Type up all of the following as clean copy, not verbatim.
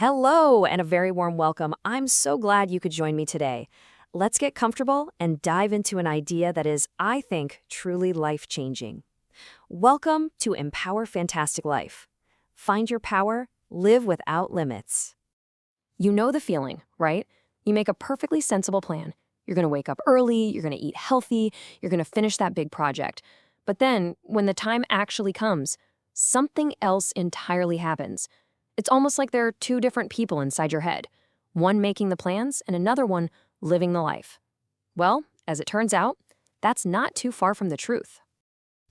Hello, and a very warm welcome. I'm so glad you could join me today. Let's get comfortable and dive into an idea that is, I think, truly life-changing. Welcome to Empower Fantastic Life. Find your power, live without limits. You know the feeling, right? You make a perfectly sensible plan. You're going to wake up early, you're going to eat healthy, you're going to finish that big project. But then, when the time actually comes, something else entirely happens. It's almost like there are two different people inside your head, one making the plans and another one living the life. Well, as it turns out, that's not too far from the truth.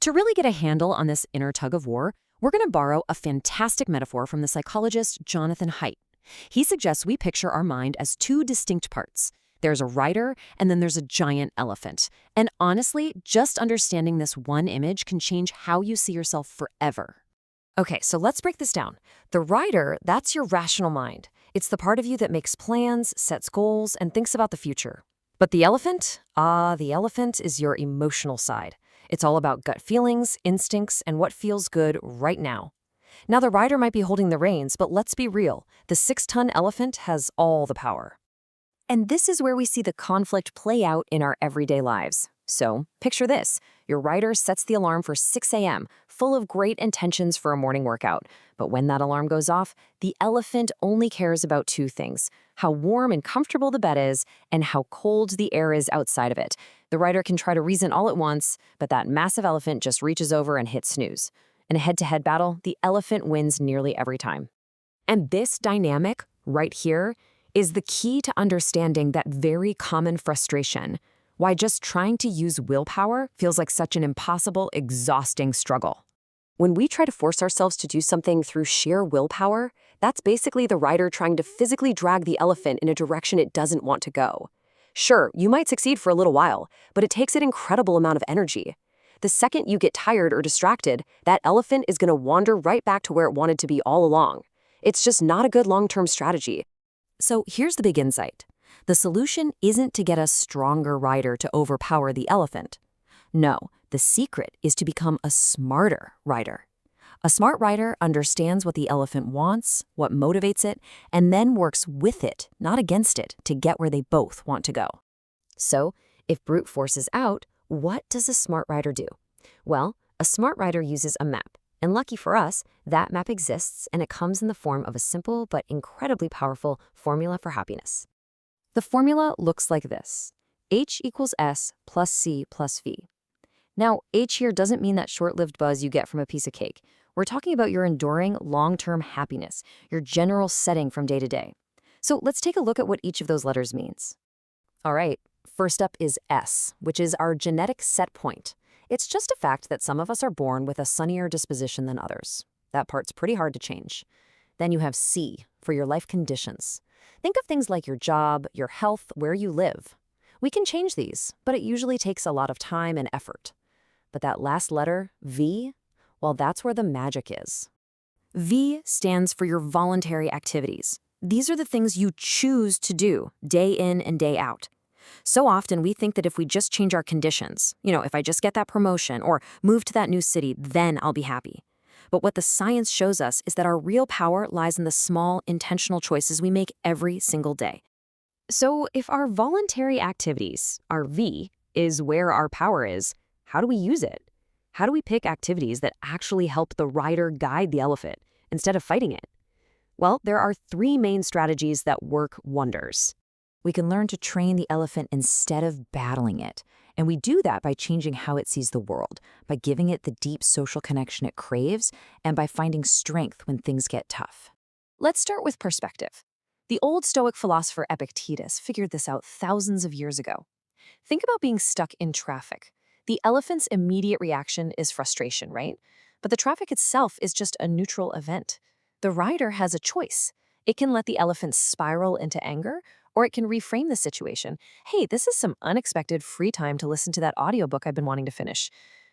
To really get a handle on this inner tug-of-war, we're going to borrow a fantastic metaphor from the psychologist Jonathan Haidt. He suggests we picture our mind as two distinct parts. There's a rider, and then there's a giant elephant. And honestly, just understanding this one image can change how you see yourself forever. Okay, so let's break this down. The rider, that's your rational mind. It's the part of you that makes plans, sets goals, and thinks about the future. But the elephant? The elephant is your emotional side. It's all about gut feelings, instincts, and what feels good right now. Now, the rider might be holding the reins, but let's be real. The 6-ton elephant has all the power. And this is where we see the conflict play out in our everyday lives. So, picture this. Your rider sets the alarm for 6 a.m., full of great intentions for a morning workout. But when that alarm goes off, the elephant only cares about two things: how warm and comfortable the bed is, and how cold the air is outside of it. The rider can try to reason all at once, but that massive elephant just reaches over and hits snooze. In a head-to-head battle, the elephant wins nearly every time. And this dynamic, right here, is the key to understanding that very common frustration. Why just trying to use willpower feels like such an impossible, exhausting struggle. When we try to force ourselves to do something through sheer willpower, that's basically the rider trying to physically drag the elephant in a direction it doesn't want to go. Sure, you might succeed for a little while, but it takes an incredible amount of energy. The second you get tired or distracted, that elephant is going to wander right back to where it wanted to be all along. It's just not a good long-term strategy. So here's the big insight. The solution isn't to get a stronger rider to overpower the elephant. No, the secret is to become a smarter rider. A smart rider understands what the elephant wants, what motivates it, and then works with it, not against it, to get where they both want to go. So, if brute force is out, what does a smart rider do? Well, a smart rider uses a map. And lucky for us, that map exists, and it comes in the form of a simple but incredibly powerful formula for happiness. The formula looks like this: H equals S plus C plus V. Now, H here doesn't mean that short-lived buzz you get from a piece of cake. We're talking about your enduring, long-term happiness, your general setting from day to day. So let's take a look at what each of those letters means. All right, first up is S, which is our genetic set point. It's just a fact that some of us are born with a sunnier disposition than others. That part's pretty hard to change. Then you have C, for your life conditions. Think of things like your job, your health, where you live. We can change these, but it usually takes a lot of time and effort. But that last letter, V, well, that's where the magic is. V stands for your voluntary activities. These are the things you choose to do, day in and day out. So often we think that if we just change our conditions, if I just get that promotion or move to that new city, then I'll be happy. But what the science shows us is that our real power lies in the small, intentional choices we make every single day. So if our voluntary activities, our V, is where our power is, how do we use it? How do we pick activities that actually help the rider guide the elephant instead of fighting it? Well, there are 3 main strategies that work wonders. We can learn to train the elephant instead of battling it. And we do that by changing how it sees the world, by giving it the deep social connection it craves, and by finding strength when things get tough. Let's start with perspective. The old Stoic philosopher Epictetus figured this out thousands of years ago. Think about being stuck in traffic. The elephant's immediate reaction is frustration, right? But the traffic itself is just a neutral event. The rider has a choice. It can let the elephant spiral into anger, or it can reframe the situation. Hey, this is some unexpected free time to listen to that audiobook I've been wanting to finish.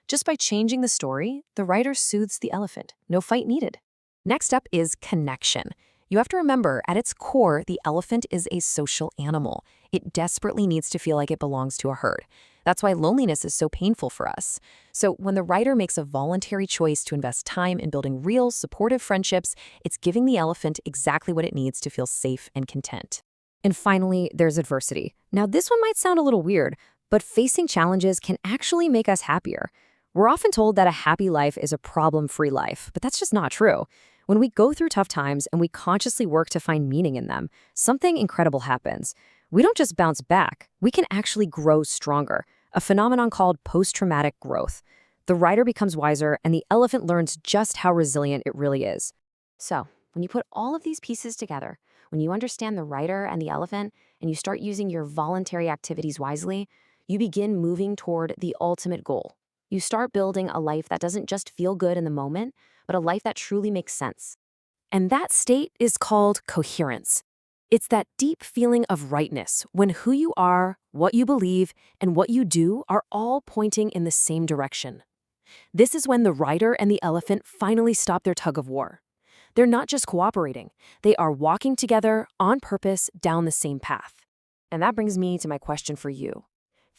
Just by changing the story, the writer soothes the elephant. No fight needed. Next up is connection. You have to remember, at its core, the elephant is a social animal. It desperately needs to feel like it belongs to a herd. That's why loneliness is so painful for us. So when the writer makes a voluntary choice to invest time in building real, supportive friendships, it's giving the elephant exactly what it needs to feel safe and content. And finally, there's adversity. Now, this one might sound a little weird, but facing challenges can actually make us happier. We're often told that a happy life is a problem-free life, but that's just not true. When we go through tough times and we consciously work to find meaning in them, something incredible happens. We don't just bounce back, we can actually grow stronger, a phenomenon called post-traumatic growth. The writer becomes wiser and the elephant learns just how resilient it really is. So, when you put all of these pieces together, when you understand the writer and the elephant, and you start using your voluntary activities wisely, you begin moving toward the ultimate goal. You start building a life that doesn't just feel good in the moment, but a life that truly makes sense. And that state is called coherence. It's that deep feeling of rightness when who you are, what you believe, and what you do are all pointing in the same direction. This is when the writer and the elephant finally stop their tug of war. They're not just cooperating, they are walking together on purpose down the same path. And that brings me to my question for you.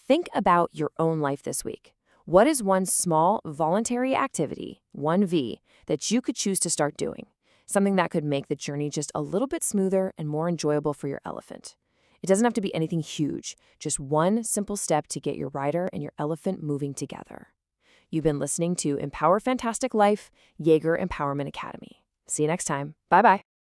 Think about your own life this week. What is one small, voluntary activity, 1V, that you could choose to start doing? Something that could make the journey just a little bit smoother and more enjoyable for your elephant. It doesn't have to be anything huge, just one simple step to get your rider and your elephant moving together. You've been listening to Empower Fantastic Life, Jaeger Empowerment Academy. See you next time. Bye-bye.